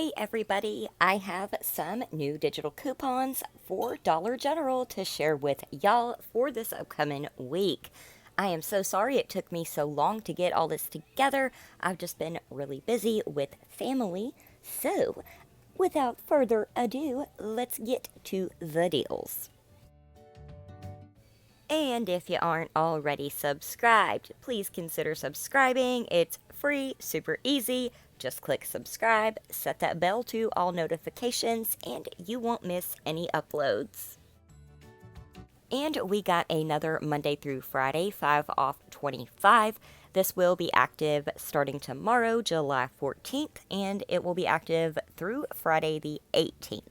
Hey everybody, I have some new digital coupons for Dollar General to share with y'all for this upcoming week. I am so sorry it took me so long to get all this together. I've just been really busy with family. So, without further ado, let's get to the deals. And if you aren't already subscribed, please consider subscribing. It's free, super easy. Just click subscribe, set that bell to all notifications, and you won't miss any uploads. And we got another Monday through Friday 5 off 25. This will be active starting tomorrow, July 14th, and it will be active through Friday the 18th.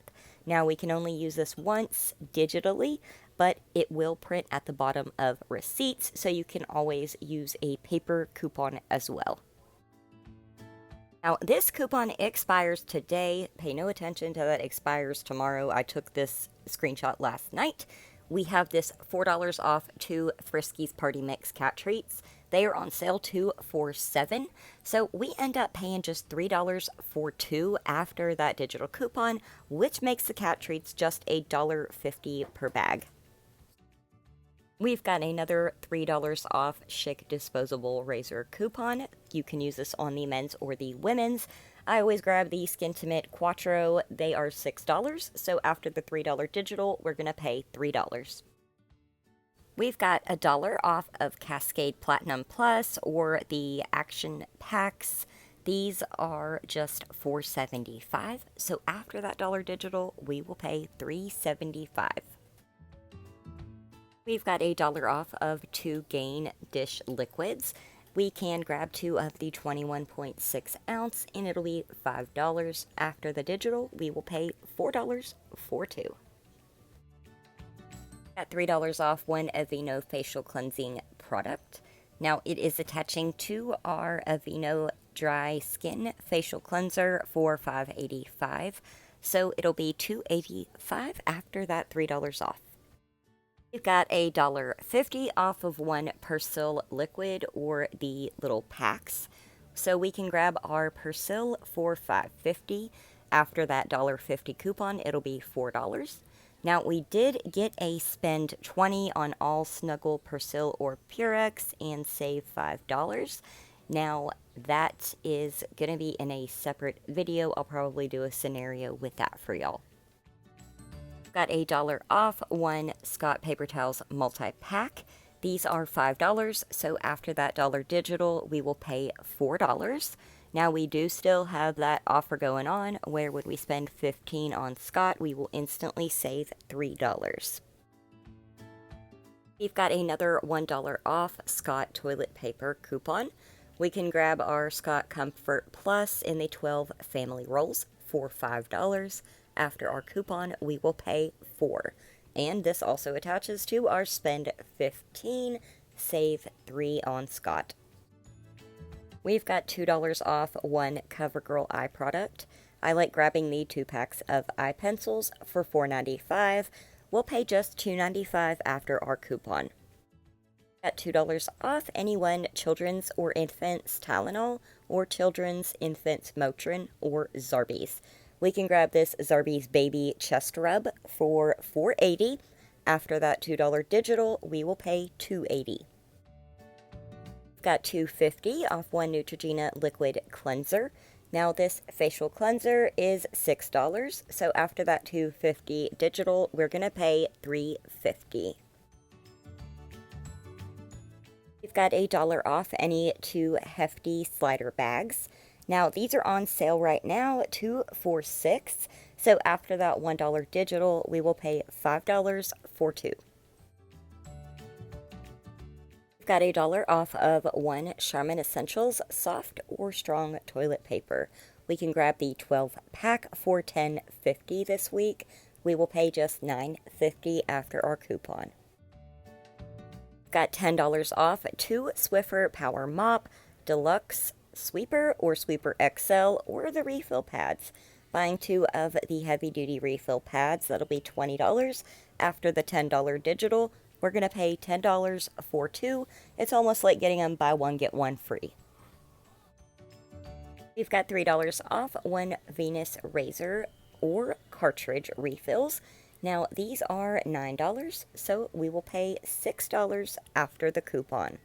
Now, we can only use this once digitally, but it will print at the bottom of receipts, so you can always use a paper coupon as well. Now, this coupon expires today. Pay no attention to that expires tomorrow. I took this screenshot last night. We have this $4 off 2 Friskies Party Mix cat treats. They are on sale 2 for $7. So we end up paying just $3 for 2 after that digital coupon, which makes the cat treats just $1.50 per bag. We've got another $3 off Chic disposable razor coupon. You can use this on the men's or the women's. I always grab the Skintimate Quattro. They are $6, so after the $3 digital, we're going to pay $3. We've got $1 off of Cascade Platinum Plus or the Action Packs. These are just $4.75, so after that dollar digital, we will pay $3.75. We've got $1 off of 2 Gain dish liquids. We can grab 2 of the 21.6 ounce and it'll be $5. After the digital, we will pay $4 for 2. Got $3 off 1 Aveeno facial cleansing product. Now it is attaching to our Aveeno dry skin facial cleanser for $5.85. So it'll be $2.85 after that $3 off. We've got $1.50 off of 1 Persil liquid or the little packs. So we can grab our Persil for $5.50. After that $1.50 coupon, it'll be $4. Now, we did get a spend $20 on all Snuggle Persil or Purex and save $5. Now, that is going to be in a separate video. I'll probably do a scenario with that for y'all. Got $1 off 1 Scott Paper Towels multi-pack. These are $5, so after that dollar digital, we will pay $4. Now, we do still have that offer going on, where when we spend $15 on Scott, we will instantly save $3. We've got another $1 off Scott toilet paper coupon. We can grab our Scott Comfort Plus in the 12 family rolls for $5. After our coupon, we will pay $4. And this also attaches to our spend $15, save $3 on Scott. We've got $2 off 1 CoverGirl eye product. I like grabbing the 2 packs of eye pencils for $4.95. We'll pay just $2.95 after our coupon. Got $2 off any 1 children's or infants Tylenol or children's infants Motrin or Zarbee's. We can grab this Zarbee's Baby Chest Rub for $4.80. After that $2 digital, we will pay $2.80. Got $2.50 off 1 Neutrogena Liquid Cleanser. Now this facial cleanser is $6, so after that $2.50 digital, we're going to pay $3.50. We've got $1 off any 2 Hefty Slider bags. Now, these are on sale right now, 2 for $6. So after that $1 digital, we will pay $5 for 2. We've got $1 off of 1 Charmin Essentials soft or strong toilet paper. We can grab the 12 pack for $10.50 this week. We will pay just $9.50 after our coupon. Got $10 off 2 Swiffer Power Mop Deluxe Sweeper or Sweeper XL or the refill pads. Buying 2 of the heavy-duty refill pads, that'll be $20. After the $10 digital, we're going to pay $10 for 2. It's almost like getting them buy one, get one free. We've got $3 off one Venus razor or cartridge refills. Now, these are $9, so we will pay $6 after the coupon.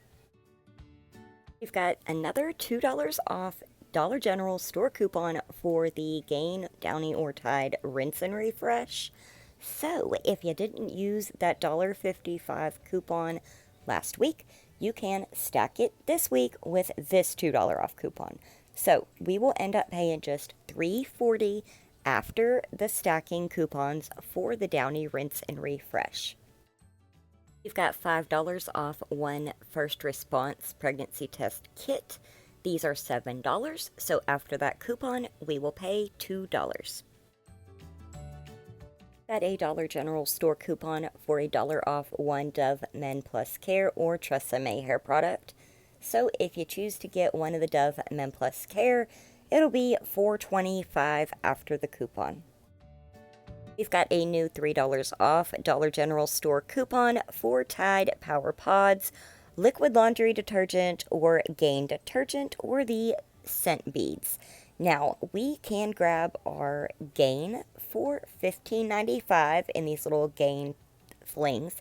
We've got another $2 off Dollar General store coupon for the Gain Downy or Tide Rinse and Refresh. So, if you didn't use that $1.55 coupon last week, you can stack it this week with this $2 off coupon. So, we will end up paying just $3.40 after the stacking coupons for the Downy Rinse and Refresh. We've got $5 off one first response pregnancy test kit. These are $7, so after that coupon, we will pay $2. Got a Dollar General store coupon for $1 off one Dove Men Plus Care or Tresemme hair product. So if you choose to get one of the Dove Men Plus Care, it'll be $4.25 after the coupon. We've got a new $3 off Dollar General store coupon for Tide Power Pods, liquid laundry detergent, or Gain detergent, or the scent beads. Now, we can grab our Gain for $15.95 in these little Gain flings,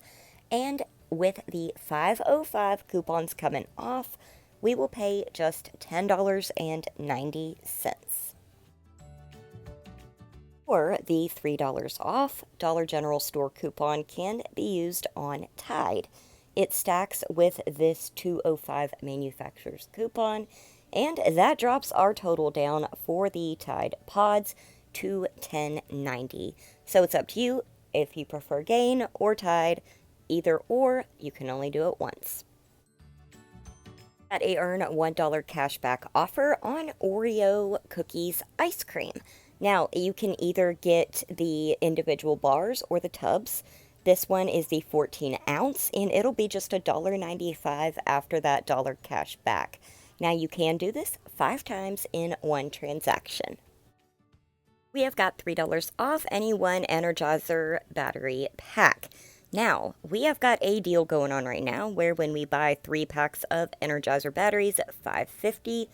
and with the 505 coupons coming off, we will pay just $10.90. Or the $3 off Dollar General store coupon can be used on Tide. It stacks with this 205 manufacturer's coupon, and that drops our total down for the Tide pods to $10.90. So it's up to you if you prefer Gain or Tide. Either or, you can only do it once. At a earn $1 cashback offer on Oreo cookies ice cream. Now, you can either get the individual bars or the tubs. This one is the 14 ounce, and it'll be just $1.95 after that dollar cash back. Now, you can do this 5 times in one transaction. We have got $3 off any one Energizer battery pack. Now, we have got a deal going on right now where when we buy 3 packs of Energizer batteries at $5.50,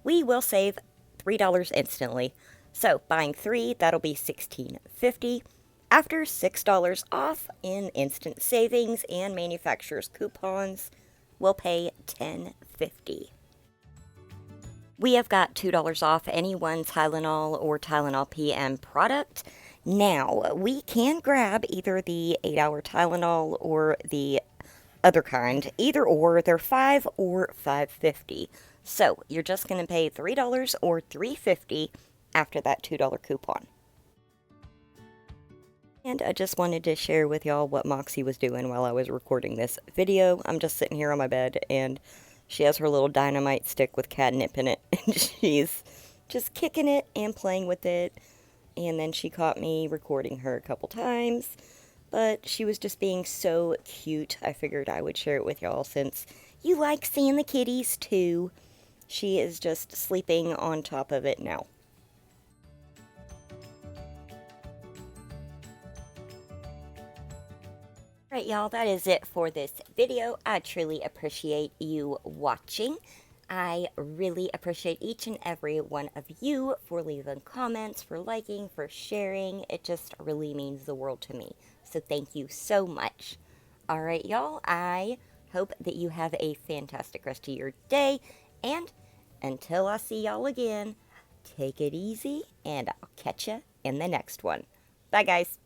we will save $3 instantly. So, buying 3, that'll be $16.50. After $6 off in instant savings and manufacturer's coupons, we'll pay $10.50. We have got $2 off any one Tylenol or Tylenol PM product. Now, we can grab either the 8-hour Tylenol or the other kind. Either or, they're $5 or $5.50. So, you're just going to pay $3 or $3.50 after that $2 coupon. And I just wanted to share with y'all what Moxie was doing while I was recording this video. I'm just sitting here on my bed, and she has her little dynamite stick with catnip in it, and she's just kicking it and playing with it. And then she caught me recording her a couple times, but she was just being so cute. I figured I would share it with y'all since you like seeing the kitties too. She is just sleeping on top of it now. Alright, y'all, that is it for this video. I truly appreciate you watching. I really appreciate each and every one of you for leaving comments, for liking, for sharing. It just really means the world to me. So thank you so much. Alright, y'all, I hope that you have a fantastic rest of your day. And until I see y'all again, take it easy, and I'll catch ya in the next one. Bye, guys.